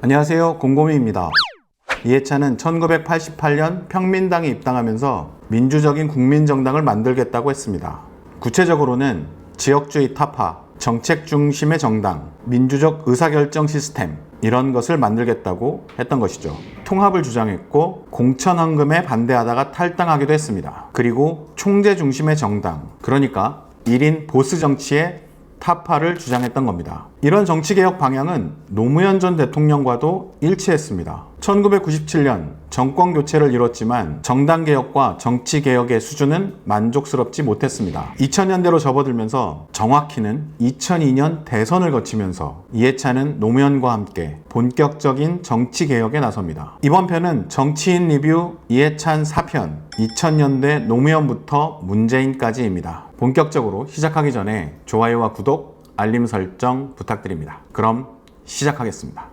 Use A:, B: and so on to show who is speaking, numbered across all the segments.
A: 안녕하세요, 곰곰이입니다. 이해찬은 1988년 평민당에 입당하면서 민주적인 국민정당을 만들겠다고 했습니다. 구체적으로는 지역주의 타파, 정책 중심의 정당, 민주적 의사결정 시스템 이런 것을 만들겠다고 했던 것이죠. 통합을 주장했고 공천헌금에 반대하다가 탈당하기도 했습니다. 그리고 총재 중심의 정당, 그러니까 1인 보스 정치의 타파를 주장했던 겁니다. 이런 정치개혁 방향은 노무현 전 대통령과도 일치했습니다. 1997년 정권 교체를 이뤘지만 정당개혁과 정치개혁의 수준은 만족스럽지 못했습니다. 2000년대로 접어들면서 정확히는 2002년 대선을 거치면서 이해찬은 노무현과 함께 본격적인 정치개혁에 나섭니다. 이번 편은 정치인 리뷰 이해찬 4편 2000년대 노무현부터 문재인까지입니다. 본격적으로 시작하기 전에 좋아요와 구독, 알림 설정 부탁드립니다. 그럼 시작하겠습니다.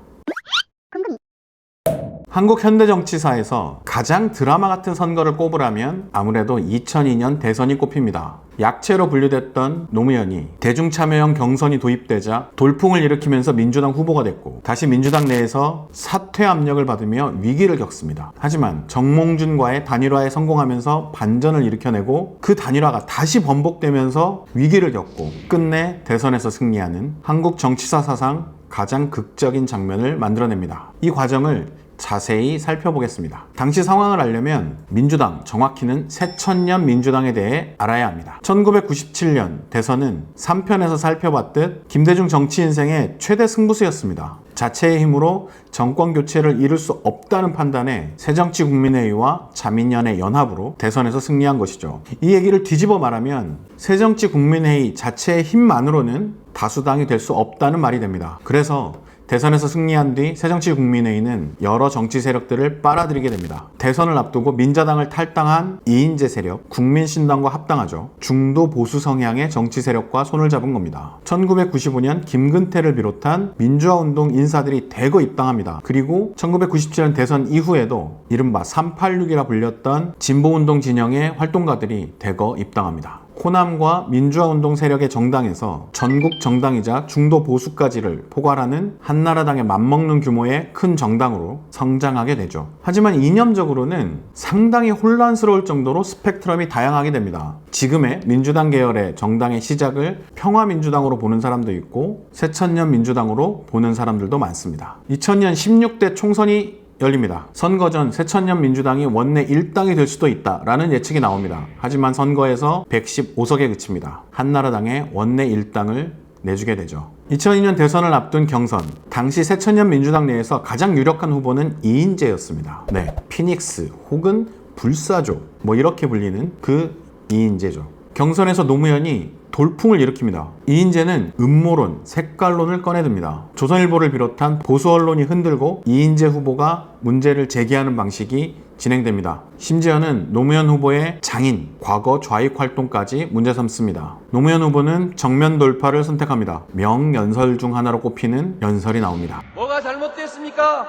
A: 한국 현대 정치사에서 가장 드라마 같은 선거를 꼽으라면 아무래도 2002년 대선이 꼽힙니다. 약체로 분류됐던 노무현이 대중참여형 경선이 도입되자 돌풍을 일으키면서 민주당 후보가 됐고 다시 민주당 내에서 사퇴 압력을 받으며 위기를 겪습니다. 하지만 정몽준과의 단일화에 성공하면서 반전을 일으켜내고 그 단일화가 다시 번복되면서 위기를 겪고 끝내 대선에서 승리하는 한국 정치사 사상 가장 극적인 장면을 만들어냅니다. 이 과정을 자세히 살펴보겠습니다. 당시 상황을 알려면 민주당, 정확히는 새천년 민주당에 대해 알아야 합니다. 1997년 대선은 3편에서 살펴봤듯 김대중 정치 인생의 최대 승부수였습니다. 자체의 힘으로 정권 교체를 이룰 수 없다는 판단에 새정치국민회의와 자민련의 연합으로 대선에서 승리한 것이죠. 이 얘기를 뒤집어 말하면 새정치국민회의 자체의 힘만으로는 다수당이 될 수 없다는 말이 됩니다. 그래서 대선에서 승리한 뒤 새정치국민회의는 여러 정치 세력들을 빨아들이게 됩니다. 대선을 앞두고 민자당을 탈당한 이인재 세력, 국민신당과 합당하죠. 중도 보수 성향의 정치 세력과 손을 잡은 겁니다. 1995년 김근태를 비롯한 민주화운동 인사들이 대거 입당합니다. 그리고 1997년 대선 이후에도 이른바 386이라 불렸던 진보운동 진영의 활동가들이 대거 입당합니다. 호남과 민주화운동 세력의 정당에서 전국 정당이자 중도 보수까지를 포괄하는 한나라당에 맞먹는 규모의 큰 정당으로 성장하게 되죠. 하지만 이념적으로는 상당히 혼란스러울 정도로 스펙트럼이 다양하게 됩니다. 지금의 민주당 계열의 정당의 시작을 평화민주당으로 보는 사람도 있고 새천년 민주당으로 보는 사람들도 많습니다. 2000년 16대 총선이 열립니다. 선거 전 새천년 민주당이 원내 1당이 될 수도 있다라는 예측이 나옵니다. 하지만 선거에서 115석에 그칩니다. 한나라당의 원내 1당을 내주게 되죠. 2002년 대선을 앞둔 경선, 당시 새천년 민주당 내에서 가장 유력한 후보는 이인재였습니다. 네, 피닉스 혹은 불사조 이렇게 불리는 그 이인재죠. 경선에서 노무현이 돌풍을 일으킵니다. 이인재는 음모론, 색깔론을 꺼내듭니다. 조선일보를 비롯한 보수 언론이 흔들고 이인재 후보가 문제를 제기하는 방식이 진행됩니다. 심지어는 노무현 후보의 장인, 과거 좌익 활동까지 문제 삼습니다. 노무현 후보는 정면 돌파를 선택합니다. 명연설 중 하나로 꼽히는 연설이 나옵니다.
B: 뭐가 잘못됐습니까?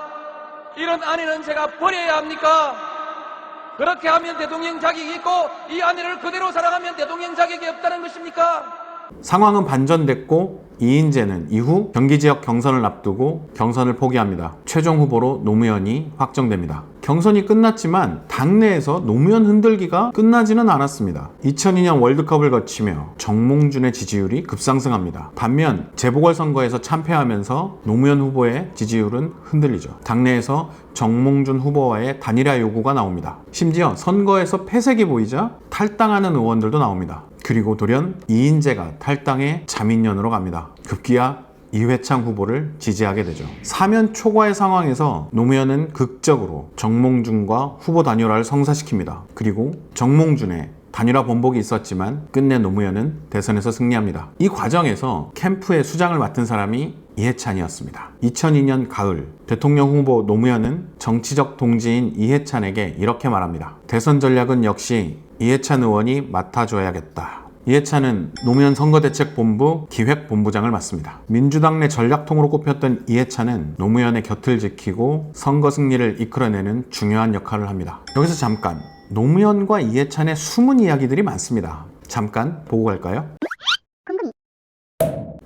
B: 이런 아내는 제가 버려야 합니까? 그렇게 하면 대통령 자격이 있고 이 아내를 그대로 사랑하면 대통령 자격이 없다는 것입니까?
A: 상황은 반전됐고 이인재는 이후 경기지역 경선을 앞두고 경선을 포기합니다. 최종 후보로 노무현이 확정됩니다. 경선이 끝났지만 당내에서 노무현 흔들기가 끝나지는 않았습니다. 2002년 월드컵을 거치며 정몽준의 지지율이 급상승합니다. 반면 재보궐선거에서 참패하면서 노무현 후보의 지지율은 흔들리죠. 당내에서 정몽준 후보와의 단일화 요구가 나옵니다. 심지어 선거에서 패색이 보이자 탈당하는 의원들도 나옵니다. 그리고 돌연 이인재가 탈당해 자민련으로 갑니다. 급기야 이회창 후보를 지지하게 되죠. 사면 초과의 상황에서 노무현은 극적으로 정몽준과 후보 단일화를 성사시킵니다. 그리고 정몽준의 단일화 번복이 있었지만 끝내 노무현은 대선에서 승리합니다. 이 과정에서 캠프의 수장을 맡은 사람이 이해찬이었습니다. 2002년 가을 대통령 후보 노무현은 정치적 동지인 이해찬에게 이렇게 말합니다. 대선 전략은 역시 이해찬 의원이 맡아줘야겠다. 이해찬은 노무현 선거대책본부 기획본부장을 맡습니다. 민주당 내 전략통으로 꼽혔던 이해찬은 노무현의 곁을 지키고 선거 승리를 이끌어내는 중요한 역할을 합니다. 여기서 잠깐, 노무현과 이해찬의 숨은 이야기들이 많습니다. 잠깐 보고 갈까요?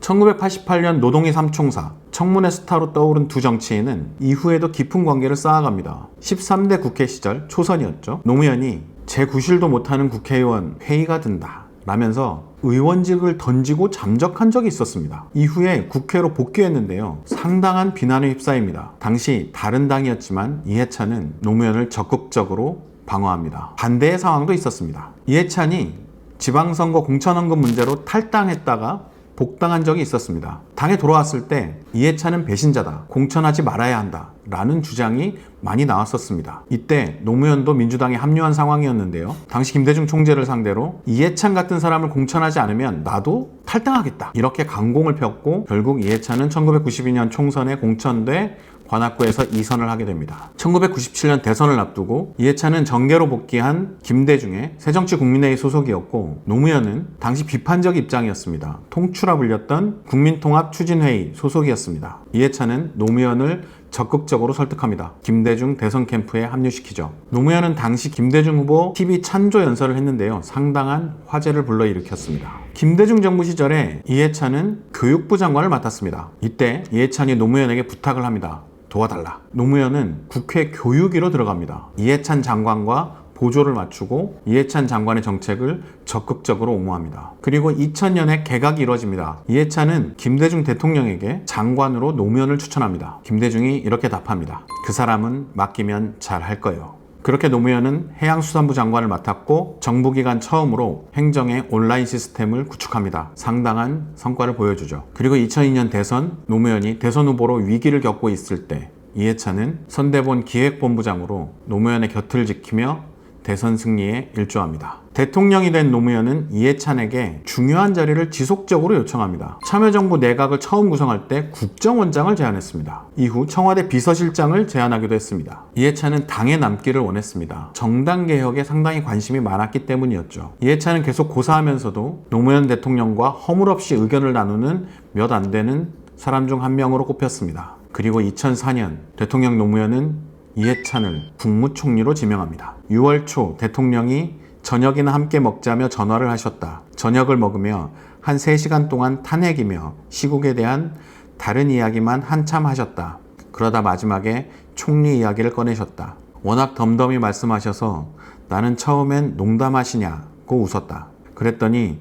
A: 1988년 노동의 삼총사, 청문회 스타로 떠오른 두 정치인은 이후에도 깊은 관계를 쌓아갑니다. 13대 국회 시절 초선이었죠. 노무현이 제9실도 못하는 국회의원 회의가 든다 라면서 의원직을 던지고 잠적한 적이 있었습니다. 이후에 국회로 복귀했는데요. 상당한 비난에 휩싸입니다. 당시 다른 당이었지만 이해찬은 노무현을 적극적으로 방어합니다. 반대의 상황도 있었습니다. 이해찬이 지방선거 공천헌금 문제로 탈당했다가 복당한 적이 있었습니다. 당에 돌아왔을 때 이해찬은 배신자다, 공천하지 말아야 한다 라는 주장이 많이 나왔었습니다. 이때 노무현도 민주당에 합류한 상황이었는데요. 당시 김대중 총재를 상대로 이해찬 같은 사람을 공천하지 않으면 나도 탈당하겠다 이렇게 강공을 폈고, 결국 이해찬은 1992년 총선에 공천돼 관악구에서 2선을 하게 됩니다. 1997년 대선을 앞두고 이해찬은 정계로 복귀한 김대중의 새정치국민회의 소속이었고, 노무현은 당시 비판적 입장이었습니다. 통추라 불렸던 국민통합추진회의 소속이었습니다. 이해찬은 노무현을 적극적으로 설득합니다. 김대중 대선 캠프에 합류시키죠. 노무현은 당시 김대중 후보 TV 찬조 연설을 했는데요. 상당한 화제를 불러일으켰습니다. 김대중 정부 시절에 이해찬은 교육부 장관을 맡았습니다. 이때 이해찬이 노무현에게 부탁을 합니다. 도와달라. 노무현은 국회 교육위로 들어갑니다. 이해찬 장관과 보조를 맞추고 이해찬 장관의 정책을 적극적으로 옹호합니다. 그리고 2000년에 개각이 이루어집니다. 이해찬은 김대중 대통령에게 장관으로 노무현을 추천합니다. 김대중이 이렇게 답합니다. 그 사람은 맡기면 잘할 거예요. 그렇게 노무현은 해양수산부 장관을 맡았고, 정부기관 처음으로 행정의 온라인 시스템을 구축합니다. 상당한 성과를 보여주죠. 그리고 2002년 대선, 노무현이 대선 후보로 위기를 겪고 있을 때 이해찬은 선대본 기획본부장으로 노무현의 곁을 지키며 대선 승리에 일조합니다. 대통령이 된 노무현은 이해찬에게 중요한 자리를 지속적으로 요청합니다. 참여정부 내각을 처음 구성할 때 국정원장을 제안했습니다. 이후 청와대 비서실장을 제안하기도 했습니다. 이해찬은 당에 남기를 원했습니다. 정당개혁에 상당히 관심이 많았기 때문이었죠. 이해찬은 계속 고사하면서도 노무현 대통령과 허물없이 의견을 나누는 몇 안 되는 사람 중 한 명으로 꼽혔습니다. 그리고 2004년 대통령 노무현은 이해찬을 국무총리로 지명합니다. 6월 초 대통령이 저녁이나 함께 먹자며 전화를 하셨다. 저녁을 먹으며 한 3시간 동안 탄핵이며 시국에 대한 다른 이야기만 한참 하셨다. 그러다 마지막에 총리 이야기를 꺼내셨다. 워낙 덤덤히 말씀하셔서 나는 처음엔 농담하시냐고 웃었다. 그랬더니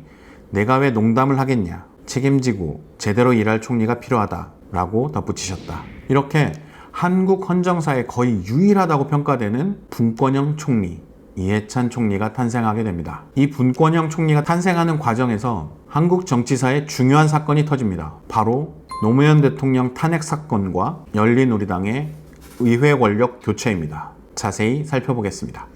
A: 내가 왜 농담을 하겠냐. 책임지고 제대로 일할 총리가 필요하다 라고 덧붙이셨다. 이렇게 한국 헌정사에 거의 유일하다고 평가되는 분권형 총리, 이해찬 총리가 탄생하게 됩니다. 이 분권형 총리가 탄생하는 과정에서 한국 정치사에 중요한 사건이 터집니다. 바로 노무현 대통령 탄핵 사건과 열린우리당의 의회 권력 교체입니다. 자세히 살펴보겠습니다.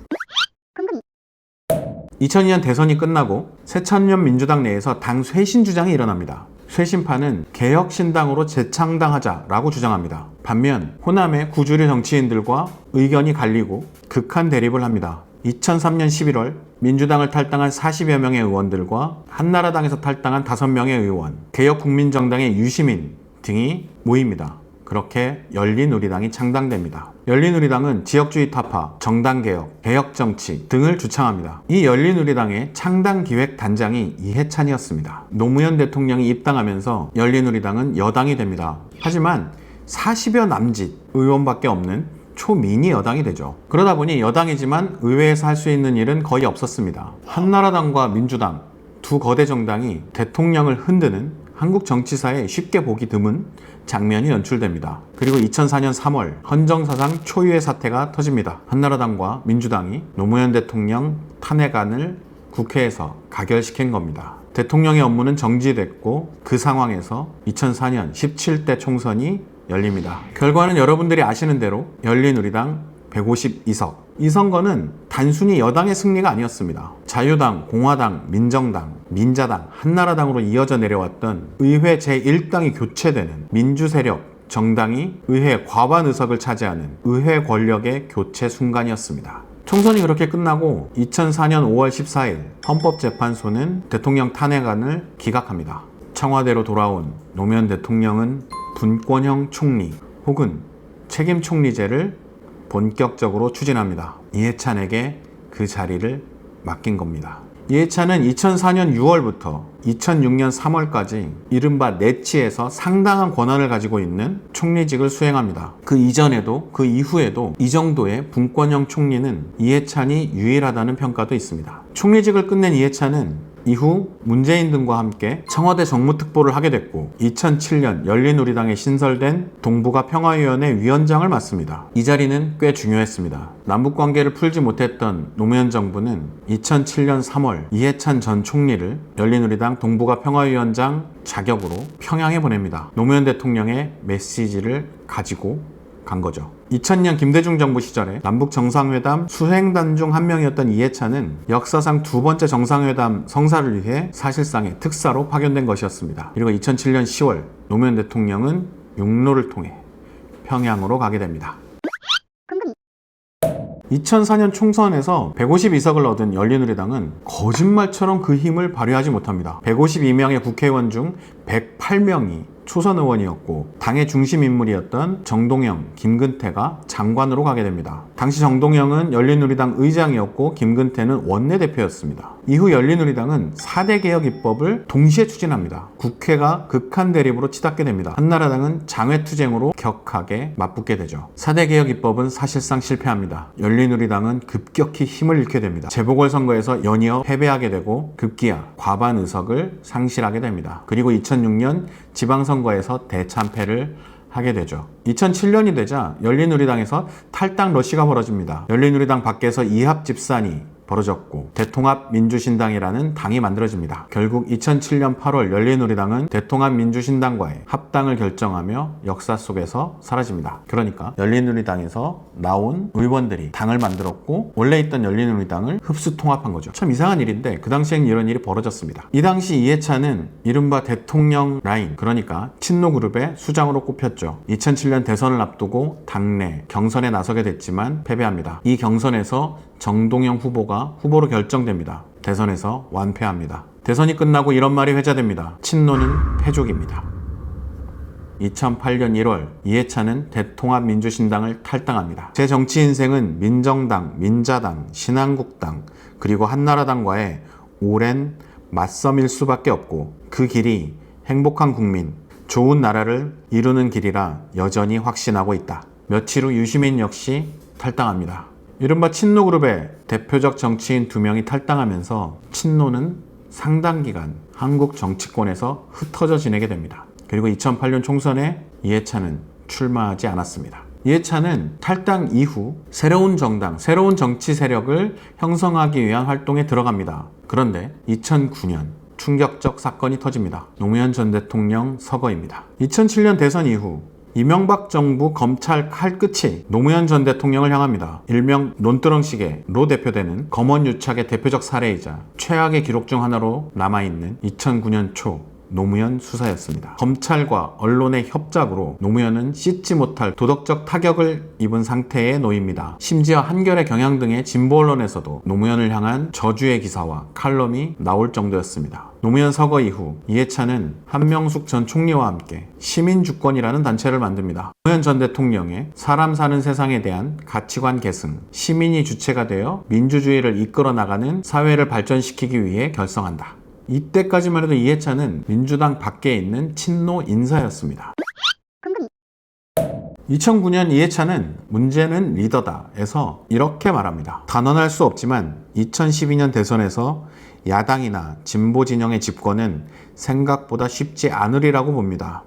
A: 2002년 대선이 끝나고 새천년 민주당 내에서 당 쇄신 주장이 일어납니다. 쇄신파는 개혁신당으로 재창당하자라고 주장합니다. 반면 호남의 구주류 정치인들과 의견이 갈리고 극한 대립을 합니다. 2003년 11월 민주당을 탈당한 40여 명의 의원들과 한나라당에서 탈당한 5명의 의원, 개혁국민정당의 유시민 등이 모입니다. 그렇게 열린우리당이 창당됩니다. 열린우리당은 지역주의 타파, 정당개혁, 개혁정치 등을 주창합니다. 이 열린우리당의 창당기획단장이 이해찬이었습니다. 노무현 대통령이 입당하면서 열린우리당은 여당이 됩니다. 하지만 40여 남짓 의원밖에 없는 초미니 여당이 되죠. 그러다 보니 여당이지만 의회에서 할 수 있는 일은 거의 없었습니다. 한나라당과 민주당 두 거대 정당이 대통령을 흔드는 한국 정치사에 쉽게 보기 드문 장면이 연출됩니다. 그리고 2004년 3월 헌정사상 초유의 사태가 터집니다. 한나라당과 민주당이 노무현 대통령 탄핵안을 국회에서 가결시킨 겁니다. 대통령의 업무는 정지됐고 그 상황에서 2004년 17대 총선이 열립니다. 결과는 여러분들이 아시는 대로 열린우리당 152석. 이 선거는 단순히 여당의 승리가 아니었습니다. 자유당, 공화당, 민정당, 민자당, 한나라당으로 이어져 내려왔던 의회 제1당이 교체되는 민주세력, 정당이 의회 과반 의석을 차지하는 의회 권력의 교체 순간이었습니다. 총선이 그렇게 끝나고 2004년 5월 14일 헌법재판소는 대통령 탄핵안을 기각합니다. 청와대로 돌아온 노무현 대통령은 분권형 총리 혹은 책임 총리제를 본격적으로 추진합니다. 이해찬에게 그 자리를 맡긴 겁니다. 이해찬은 2004년 6월부터 2006년 3월까지 이른바 내치에서 상당한 권한을 가지고 있는 총리직을 수행합니다. 그 이전에도 그 이후에도 이 정도의 분권형 총리는 이해찬이 유일하다는 평가도 있습니다. 총리직을 끝낸 이해찬은 이후 문재인 등과 함께 청와대 정무특보를 하게 됐고 2007년 열린우리당에 신설된 동북아 평화위원회 위원장을 맡습니다. 이 자리는 꽤 중요했습니다. 남북관계를 풀지 못했던 노무현 정부는 2007년 3월 이해찬 전 총리를 열린우리당 동북아 평화위원장 자격으로 평양에 보냅니다. 노무현 대통령의 메시지를 가지고 간 거죠. 2000년 김대중 정부 시절에 남북 정상회담 수행단 중 한 명이었던 이해찬은 역사상 두 번째 정상회담 성사를 위해 사실상의 특사로 파견된 것이었습니다. 그리고 2007년 10월 노무현 대통령은 육로를 통해 평양으로 가게 됩니다. 2004년 총선에서 152석을 얻은 열린우리당은 거짓말처럼 그 힘을 발휘하지 못합니다. 152명의 국회의원 중 108명이 초선 의원이었고 당의 중심 인물이었던 정동영, 김근태가 장관으로 가게 됩니다. 당시 정동영은 열린우리당 의장이었고 김근태는 원내대표였습니다. 이후 열린우리당은 4대 개혁 입법을 동시에 추진합니다. 국회가 극한 대립으로 치닫게 됩니다. 한나라당은 장외투쟁으로 격하게 맞붙게 되죠. 4대 개혁 입법은 사실상 실패합니다. 열린우리당은 급격히 힘을 잃게 됩니다. 재보궐선거에서 연이어 패배하게 되고 급기야 과반 의석을 상실하게 됩니다. 그리고 2006년 지방선거에서 대참패를 하게 되죠. 2007년이 되자 열린우리당에서 탈당 러시가 벌어집니다. 열린우리당 밖에서 이합집산이 벌어졌고 대통합민주신당이라는 당이 만들어집니다. 결국 2007년 8월 열린우리당은 대통합민주신당과의 합당을 결정하며 역사 속에서 사라집니다. 그러니까 열린우리당에서 나온 의원들이 당을 만들었고 원래 있던 열린우리당을 흡수 통합한 거죠. 참 이상한 일인데 그 당시엔 이런 일이 벌어졌습니다. 이 당시 이해찬은 이른바 대통령 라인, 그러니까 친노그룹의 수장으로 꼽혔죠. 2007년 대선을 앞두고 당내 경선에 나서게 됐지만 패배합니다. 이 경선에서 정동영 후보가 후보로 결정됩니다. 대선에서 완패합니다. 대선이 끝나고 이런 말이 회자됩니다. 친노는 패족입니다. 2008년 1월 이해찬은 대통합민주신당을 탈당합니다. 제 정치 인생은 민정당, 민자당, 신한국당 그리고 한나라당과의 오랜 맞섬일 수밖에 없고 그 길이 행복한 국민, 좋은 나라를 이루는 길이라 여전히 확신하고 있다. 며칠 후 유시민 역시 탈당합니다. 이른바 친노그룹의 대표적 정치인 2명이 탈당하면서 친노는 상당 기간 한국 정치권에서 흩어져 지내게 됩니다. 그리고 2008년 총선에 이해찬은 출마하지 않았습니다. 이해찬은 탈당 이후 새로운 정당, 새로운 정치 세력을 형성하기 위한 활동에 들어갑니다. 그런데 2009년 충격적 사건이 터집니다. 노무현 전 대통령 서거입니다. 2007년 대선 이후 이명박 정부 검찰 칼끝이 노무현 전 대통령을 향합니다. 일명 논두렁식으로 대표되는 검언유착의 대표적 사례이자 최악의 기록 중 하나로 남아있는 2009년 초 노무현 수사였습니다. 검찰과 언론의 협작으로 노무현은 씻지 못할 도덕적 타격을 입은 상태에 놓입니다. 심지어 한겨레 경향 등의 진보 언론에서도 노무현을 향한 저주의 기사와 칼럼이 나올 정도였습니다. 노무현 서거 이후 이해찬은 한명숙 전 총리와 함께 시민주권이라는 단체를 만듭니다. 노무현 전 대통령의 사람 사는 세상에 대한 가치관 계승, 시민이 주체가 되어 민주주의를 이끌어 나가는 사회를 발전시키기 위해 결성한다. 이때까지만 해도 이해찬은 민주당 밖에 있는 친노 인사였습니다. 2009년 이해찬은 문제는 리더다에서 이렇게 말합니다. 단언할 수 없지만 2012년 대선에서 야당이나 진보 진영의 집권은 생각보다 쉽지 않으리라고 봅니다.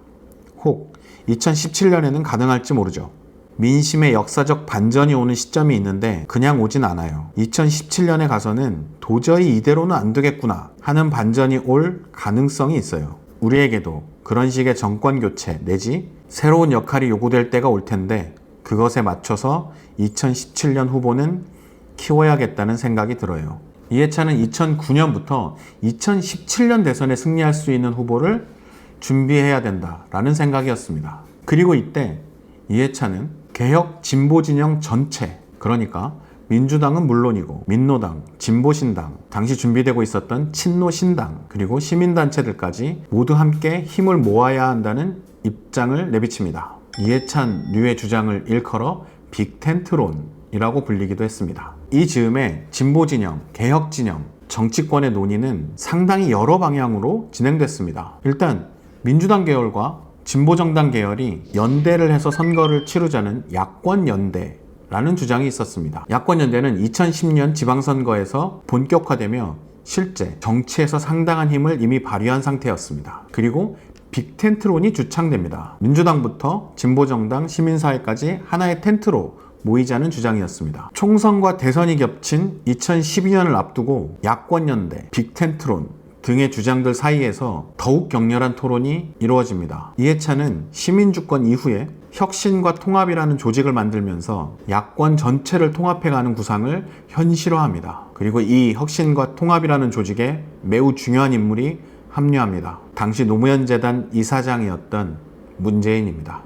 A: 혹 2017년에는 가능할지 모르죠. 민심의 역사적 반전이 오는 시점이 있는데 그냥 오진 않아요. 2017년에 가서는 도저히 이대로는 안 되겠구나 하는 반전이 올 가능성이 있어요. 우리에게도 그런 식의 정권 교체 내지 새로운 역할이 요구될 때가 올 텐데 그것에 맞춰서 2017년 후보는 키워야겠다는 생각이 들어요. 이해찬은 2009년부터 2017년 대선에 승리할 수 있는 후보를 준비해야 된다라는 생각이었습니다. 그리고 이때 이해찬은 개혁 진보 진영 전체, 그러니까 민주당은 물론이고 민노당, 진보신당, 당시 준비되고 있었던 친노신당, 그리고 시민단체들까지 모두 함께 힘을 모아야 한다는 입장을 내비칩니다. 이해찬류의 주장을 일컬어 빅텐트론이라고 불리기도 했습니다. 이 즈음에 진보진영, 개혁진영, 정치권의 논의는 상당히 여러 방향으로 진행됐습니다. 일단 민주당 계열과 진보정당 계열이 연대를 해서 선거를 치르자는 야권연대라는 주장이 있었습니다. 야권연대는 2010년 지방선거에서 본격화되며 실제 정치에서 상당한 힘을 이미 발휘한 상태였습니다. 그리고 빅텐트론이 주창됩니다. 민주당부터 진보정당, 시민사회까지 하나의 텐트로 모이자는 주장이었습니다. 총선과 대선이 겹친 2012년을 앞두고 야권연대, 빅텐트론 등의 주장들 사이에서 더욱 격렬한 토론이 이루어집니다. 이해찬은 시민주권 이후에 혁신과 통합이라는 조직을 만들면서 야권 전체를 통합해가는 구상을 현실화합니다. 그리고 이 혁신과 통합이라는 조직에 매우 중요한 인물이 합류합니다. 당시 노무현 재단 이사장이었던 문재인입니다.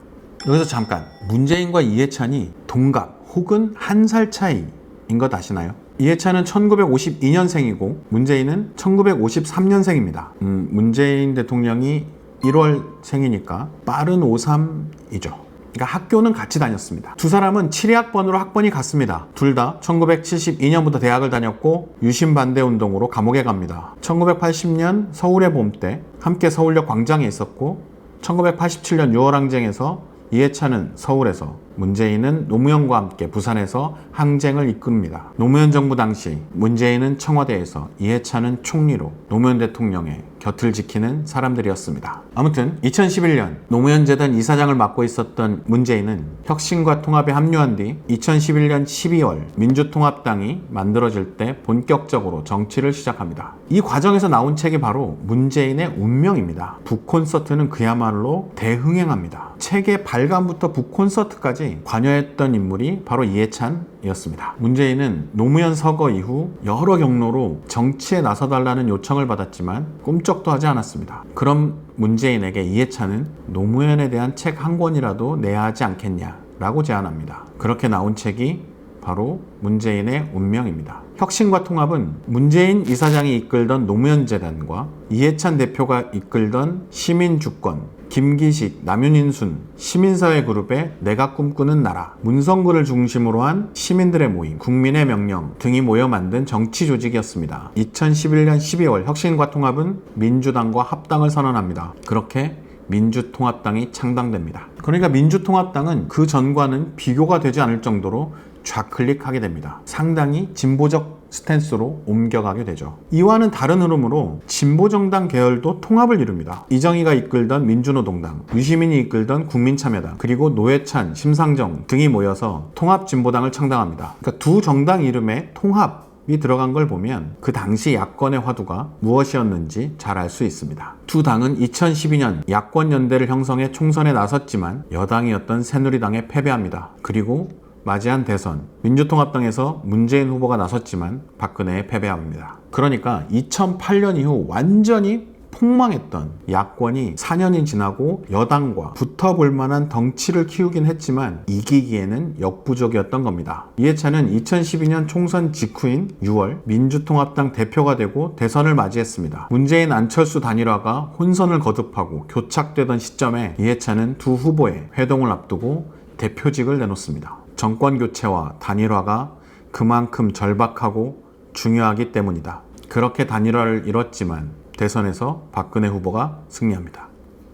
A: 여기서 잠깐, 문재인과 이해찬이 동갑 혹은 한 살 차이인 것 아시나요? 이해찬은 1952년생이고 문재인은 1953년생입니다. 문재인 대통령이 1월생이니까 빠른 53이죠. 그러니까 학교는 같이 다녔습니다. 두 사람은 7회학번으로 학번이 같습니다. 둘 다 1972년부터 대학을 다녔고 유신 반대 운동으로 감옥에 갑니다. 1980년 서울의 봄 때 함께 서울역 광장에 있었고 1987년 6월 항쟁에서 이해찬은 서울에서, 문재인은 노무현과 함께 부산에서 항쟁을 이끕니다. 노무현 정부 당시 문재인은 청와대에서, 이해찬은 총리로 노무현 대통령의 곁을 지키는 사람들이었습니다. 아무튼 2011년 노무현 재단 이사장을 맡고 있었던 문재인은 혁신과 통합에 합류한 뒤 2011년 12월 민주통합당이 만들어질 때 본격적으로 정치를 시작합니다. 이 과정에서 나온 책이 바로 문재인의 운명입니다. 북콘서트는 그야말로 대흥행합니다. 책의 발간부터 북콘서트까지 관여했던 인물이 바로 이해찬이었습니다. 문재인은 노무현 서거 이후 여러 경로로 정치에 나서달라는 요청을 받았지만 꿈쩍도 하지 않았습니다. 그럼 문재인에게 이해찬은 노무현에 대한 책 한 권이라도 내야 하지 않겠냐라고 제안합니다. 그렇게 나온 책이 바로 문재인의 운명입니다. 혁신과 통합은 문재인 이사장이 이끌던 노무현 재단과 이해찬 대표가 이끌던 시민주권, 김기식, 남윤인순, 시민사회 그룹의 내가 꿈꾸는 나라, 문성구를 중심으로 한 시민들의 모임, 국민의 명령 등이 모여 만든 정치 조직이었습니다. 2011년 12월 혁신과 통합은 민주당과 합당을 선언합니다. 그렇게 민주통합당이 창당됩니다. 그러니까 민주통합당은 그 전과는 비교가 되지 않을 정도로 좌클릭하게 됩니다. 상당히 진보적 스탠스로 옮겨가게 되죠. 이와는 다른 흐름으로 진보정당 계열도 통합을 이룹니다. 이정희가 이끌던 민주노동당, 유시민이 이끌던 국민참여당, 그리고 노회찬, 심상정 등이 모여서 통합진보당을 창당합니다. 그러니까 두 정당 이름에 통합이 들어간 걸 보면 그 당시 야권의 화두가 무엇이었는지 잘 알 수 있습니다. 두 당은 2012년 야권연대를 형성해 총선에 나섰지만 여당이었던 새누리당에 패배합니다. 그리고 맞이한 대선, 민주통합당에서 문재인 후보가 나섰지만 박근혜에 패배합니다. 그러니까 2008년 이후 완전히 폭망했던 야권이 4년이 지나고 여당과 붙어볼 만한 덩치를 키우긴 했지만 이기기에는 역부족이었던 겁니다. 이해찬은 2012년 총선 직후인 6월 민주통합당 대표가 되고 대선을 맞이했습니다. 문재인 안철수 단일화가 혼선을 거듭하고 교착되던 시점에 이해찬은 두 후보의 회동을 앞두고 대표직을 내놓습니다. 정권 교체와 단일화가 그만큼 절박하고 중요하기 때문이다. 그렇게 단일화를 이뤘지만 대선에서 박근혜 후보가 승리합니다.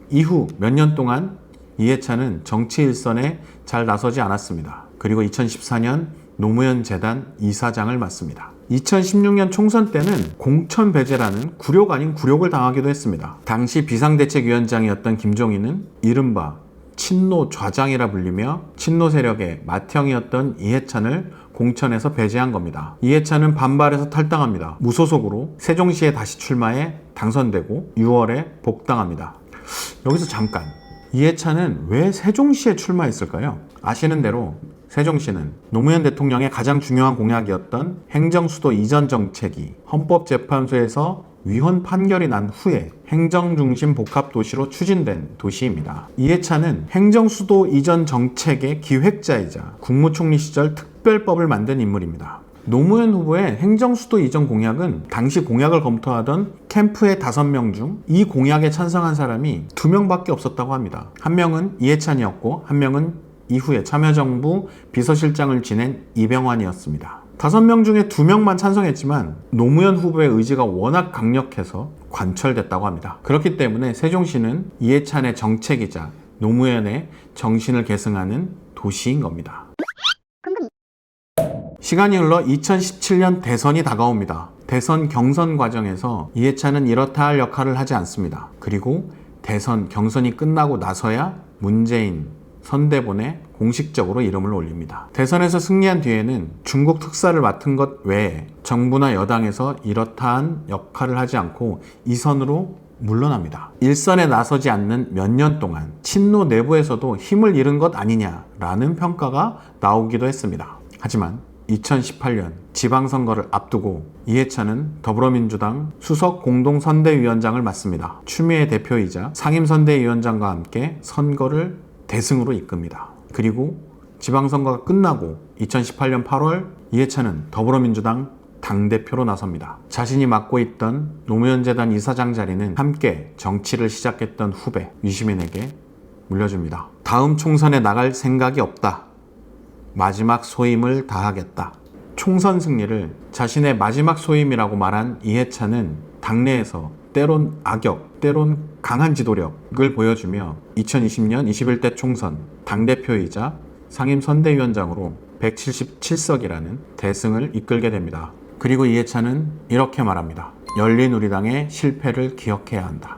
A: 이후 몇 년 동안 이해찬은 정치 일선에 잘 나서지 않았습니다. 그리고 2014년 노무현 재단 이사장을 맡습니다. 2016년 총선 때는 공천 배제라는 굴욕 아닌 굴욕을 당하기도 했습니다. 당시 비상대책위원장이었던 김종인은 이른바 친노 좌장이라 불리며 친노 세력의 맏형이었던 이해찬을 공천에서 배제한 겁니다. 이해찬은 반발해서 탈당합니다. 무소속으로 세종시에 다시 출마해 당선되고 6월에 복당합니다. 여기서 잠깐, 이해찬은 왜 세종시에 출마했을까요? 아시는 대로 세종시는 노무현 대통령의 가장 중요한 공약이었던 행정수도 이전 정책이 헌법재판소에서 위헌 판결이 난 후에 행정중심 복합도시로 추진된 도시입니다. 이해찬은 행정수도 이전 정책의 기획자이자 국무총리 시절 특별법을 만든 인물입니다. 노무현 후보의 행정수도 이전 공약은 당시 공약을 검토하던 캠프의 5명 중 이 공약에 찬성한 사람이 2명밖에 없었다고 합니다. 한 명은 이해찬이었고 한 명은 이후에 참여정부 비서실장을 지낸 이병환이었습니다. 5명 중에 2명만 찬성했지만 노무현 후보의 의지가 워낙 강력해서 관철됐다고 합니다. 그렇기 때문에 세종시는 이해찬의 정책이자 노무현의 정신을 계승하는 도시인 겁니다. 시간이 흘러 2017년 대선이 다가옵니다. 대선 경선 과정에서 이해찬은 이렇다 할 역할을 하지 않습니다. 그리고 대선 경선이 끝나고 나서야 문재인 선대본에 공식적으로 이름을 올립니다. 대선에서 승리한 뒤에는 중국 특사를 맡은 것 외에 정부나 여당에서 이렇다 한 역할을 하지 않고 이 선으로 물러납니다. 일선에 나서지 않는 몇 년 동안 친노 내부에서도 힘을 잃은 것 아니냐라는 평가가 나오기도 했습니다. 하지만 2018년 지방선거를 앞두고 이해찬은 더불어민주당 수석 공동선대위원장을 맡습니다. 추미애 대표이자 상임선대위원장과 함께 선거를 대승으로 이끕니다. 그리고 지방선거가 끝나고 2018년 8월 이해찬은 더불어민주당 당대표로 나섭니다. 자신이 맡고 있던 노무현재단 이사장 자리는 함께 정치를 시작했던 후배 유시민에게 물려줍니다. 다음 총선에 나갈 생각이 없다. 마지막 소임을 다하겠다. 총선 승리를 자신의 마지막 소임이라고 말한 이해찬은 당내에서 때론 악역, 때론 강한 지도력을 보여주며 2020년 21대 총선 당대표이자 상임선대위원장으로 177석이라는 대승을 이끌게 됩니다. 그리고 이해찬은 이렇게 말합니다. 열린우리당의 실패를 기억해야 한다.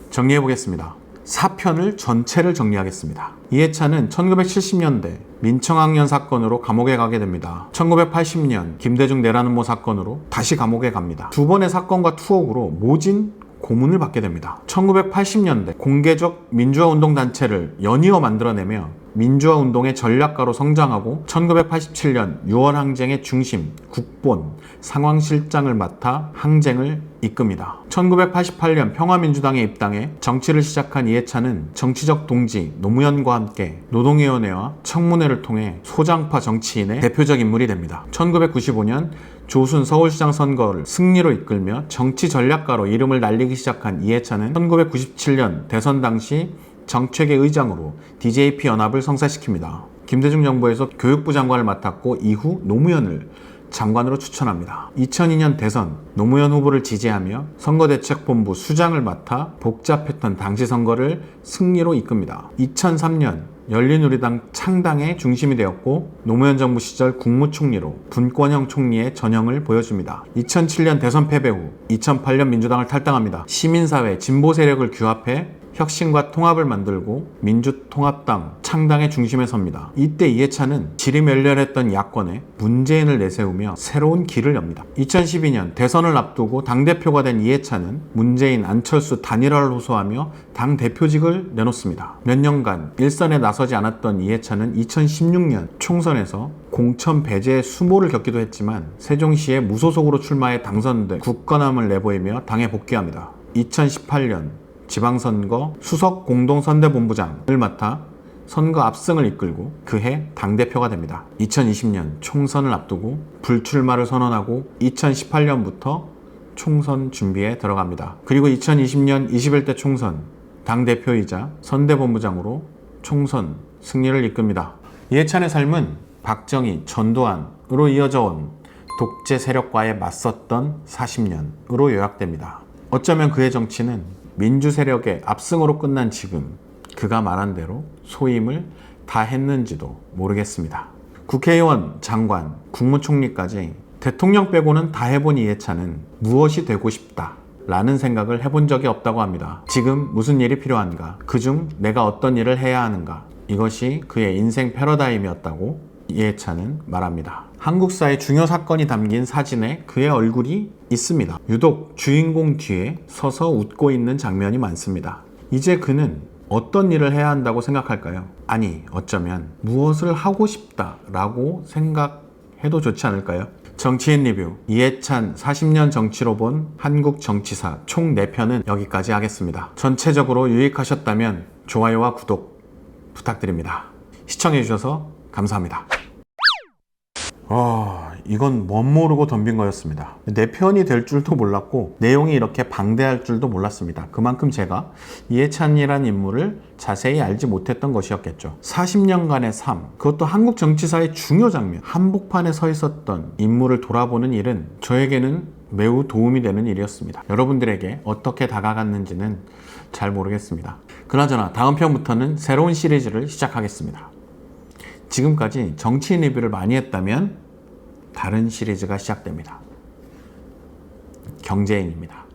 A: 정리해보겠습니다. 사편을 전체를 정리하겠습니다. 이해찬은 1970년대 민청학년 사건으로 감옥에 가게 됩니다. 1980년 김대중 내란음모 사건으로 다시 감옥에 갑니다. 2번의 사건과 투옥으로 모진 고문을 받게 됩니다. 1980년대 공개적 민주화운동단체를 연이어 만들어내며 민주화운동의 전략가로 성장하고 1987년 6월 항쟁의 중심, 국본, 상황실장을 맡아 항쟁을 이끕니다. 1988년 평화민주당에 입당해 정치를 시작한 이해찬은 정치적 동지 노무현과 함께 노동위원회와 청문회를 통해 소장파 정치인의 대표적 인물이 됩니다. 1995년 조순 서울시장 선거를 승리로 이끌며 정치 전략가로 이름을 날리기 시작한 이해찬은 1997년 대선 당시 정책의 의장으로 DJP 연합을 성사시킵니다. 김대중 정부에서 교육부 장관을 맡았고 이후 노무현을 장관으로 추천합니다. 2002년 대선 노무현 후보를 지지하며 선거대책본부 수장을 맡아 복잡했던 당시 선거를 승리로 이끕니다. 2003년 열린우리당 창당의 중심이 되었고 노무현 정부 시절 국무총리로 분권형 총리의 전형을 보여줍니다. 2007년 대선 패배 후 2008년 민주당을 탈당합니다. 시민사회 진보 세력을 규합해 혁신과 통합을 만들고 민주통합당 창당의 중심에 섭니다. 이때 이해찬은 지리멸렬했던 야권에 문재인을 내세우며 새로운 길을 엽니다. 2012년 대선을 앞두고 당대표가 된 이해찬은 문재인, 안철수 단일화를 호소하며 당대표직을 내놓습니다. 몇 년간 일선에 나서지 않았던 이해찬은 2016년 총선에서 공천 배제의 수모를 겪기도 했지만 세종시에 무소속으로 출마해 당선돼 굳건함을 내보이며 당에 복귀합니다. 2018년 지방선거 수석 공동선대본부장을 맡아 선거 압승을 이끌고 그해 당대표가 됩니다. 2020년 총선을 앞두고 불출마를 선언하고 2018년부터 총선 준비에 들어갑니다. 그리고 2020년 21대 총선 당대표이자 선대본부장으로 총선 승리를 이끕니다. 이해찬의 삶은 박정희, 전두환으로 이어져 온 독재 세력과에 맞섰던 40년으로 요약됩니다. 어쩌면 그의 정치는 민주 세력의 압승으로 끝난 지금 그가 말한 대로 소임을 다 했는지도 모르겠습니다. 국회의원, 장관, 국무총리까지 대통령 빼고는 다 해본 이해찬은 무엇이 되고 싶다 라는 생각을 해본 적이 없다고 합니다. 지금 무슨 일이 필요한가? 그중 내가 어떤 일을 해야 하는가? 이것이 그의 인생 패러다임이었다고 이해찬은 말합니다. 한국사의 중요 사건이 담긴 사진에 그의 얼굴이 있습니다. 유독 주인공 뒤에 서서 웃고 있는 장면이 많습니다. 이제 그는 어떤 일을 해야 한다고 생각할까요? 아니, 어쩌면 무엇을 하고 싶다라고 생각해도 좋지 않을까요? 정치인 리뷰 이해찬 40년 정치로 본 한국 정치사 총 4편은 여기까지 하겠습니다. 전체적으로 유익하셨다면 좋아요와 구독 부탁드립니다. 시청해주셔서 감사합니다. 이건 멋 모르고 덤빈 거였습니다. 내 편이 될 줄도 몰랐고 내용이 이렇게 방대할 줄도 몰랐습니다. 그만큼 제가 이해찬이란 인물을 자세히 알지 못했던 것이었겠죠. 40년간의 삶, 그것도 한국 정치사의 중요 장면, 한복판에 서 있었던 인물을 돌아보는 일은 저에게는 매우 도움이 되는 일이었습니다. 여러분들에게 어떻게 다가갔는지는 잘 모르겠습니다. 그나저나 다음 편부터는 새로운 시리즈를 시작하겠습니다. 지금까지 정치인 리뷰를 많이 했다면 다른 시리즈가 시작됩니다. 경제인입니다.